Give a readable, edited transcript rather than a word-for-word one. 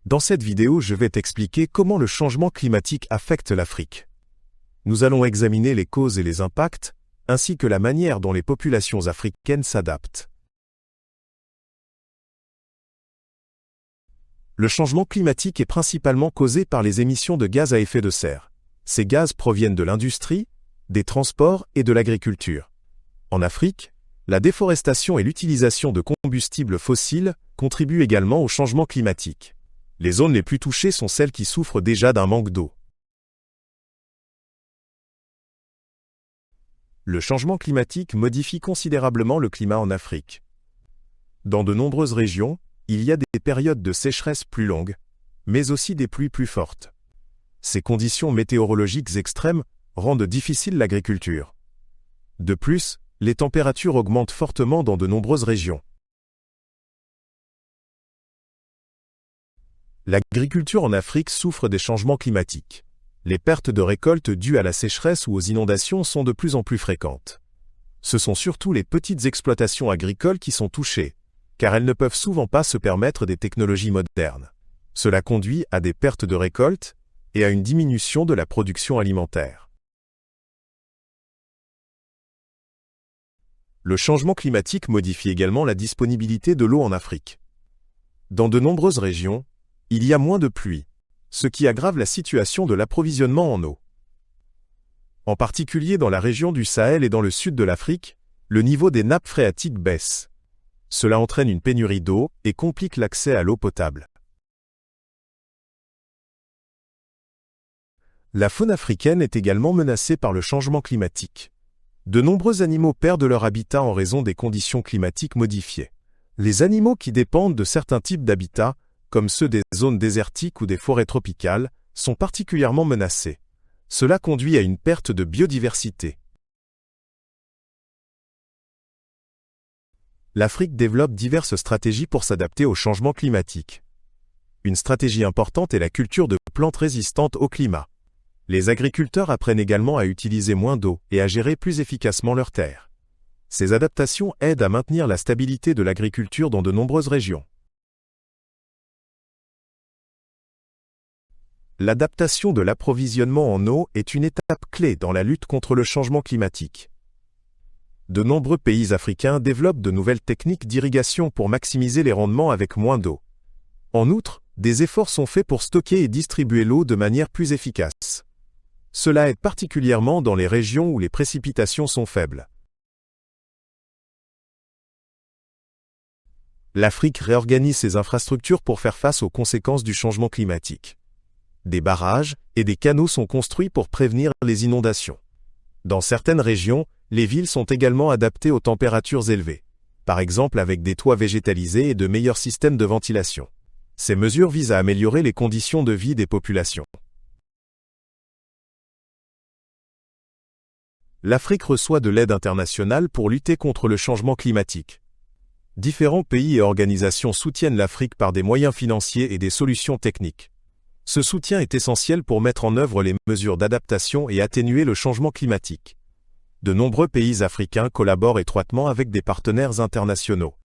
Dans cette vidéo, je vais t'expliquer comment le changement climatique affecte l'Afrique. Nous allons examiner les causes et les impacts, ainsi que la manière dont les populations africaines s'adaptent. Le changement climatique est principalement causé par les émissions de gaz à effet de serre. Ces gaz proviennent de l'industrie, des transports et de l'agriculture. En Afrique, la déforestation et l'utilisation de combustibles fossiles contribuent également au changement climatique. Les zones les plus touchées sont celles qui souffrent déjà d'un manque d'eau. Le changement climatique modifie considérablement le climat en Afrique. Dans de nombreuses régions, il y a des périodes de sécheresse plus longues, mais aussi des pluies plus fortes. Ces conditions météorologiques extrêmes rendent difficile l'agriculture. De plus, les températures augmentent fortement dans de nombreuses régions. L'agriculture en Afrique souffre des changements climatiques. Les pertes de récoltes dues à la sécheresse ou aux inondations sont de plus en plus fréquentes. Ce sont surtout les petites exploitations agricoles qui sont touchées, car elles ne peuvent souvent pas se permettre des technologies modernes. Cela conduit à des pertes de récoltes et à une diminution de la production alimentaire. Le changement climatique modifie également la disponibilité de l'eau en Afrique. Dans de nombreuses régions, il y a moins de pluie, ce qui aggrave la situation de l'approvisionnement en eau. En particulier dans la région du Sahel et dans le sud de l'Afrique, le niveau des nappes phréatiques baisse. Cela entraîne une pénurie d'eau et complique l'accès à l'eau potable. La faune africaine est également menacée par le changement climatique. De nombreux animaux perdent leur habitat en raison des conditions climatiques modifiées. Les animaux qui dépendent de certains types d'habitats, comme ceux des zones désertiques ou des forêts tropicales, sont particulièrement menacés. Cela conduit à une perte de biodiversité. L'Afrique développe diverses stratégies pour s'adapter au changement climatique. Une stratégie importante est la culture de plantes résistantes au climat. Les agriculteurs apprennent également à utiliser moins d'eau et à gérer plus efficacement leurs terres. Ces adaptations aident à maintenir la stabilité de l'agriculture dans de nombreuses régions. L'adaptation de l'approvisionnement en eau est une étape clé dans la lutte contre le changement climatique. De nombreux pays africains développent de nouvelles techniques d'irrigation pour maximiser les rendements avec moins d'eau. En outre, des efforts sont faits pour stocker et distribuer l'eau de manière plus efficace. Cela aide particulièrement dans les régions où les précipitations sont faibles. L'Afrique réorganise ses infrastructures pour faire face aux conséquences du changement climatique. Des barrages et des canaux sont construits pour prévenir les inondations. Dans certaines régions, les villes sont également adaptées aux températures élevées, par exemple avec des toits végétalisés et de meilleurs systèmes de ventilation. Ces mesures visent à améliorer les conditions de vie des populations. L'Afrique reçoit de l'aide internationale pour lutter contre le changement climatique. Différents pays et organisations soutiennent l'Afrique par des moyens financiers et des solutions techniques. Ce soutien est essentiel pour mettre en œuvre les mesures d'adaptation et atténuer le changement climatique. De nombreux pays africains collaborent étroitement avec des partenaires internationaux.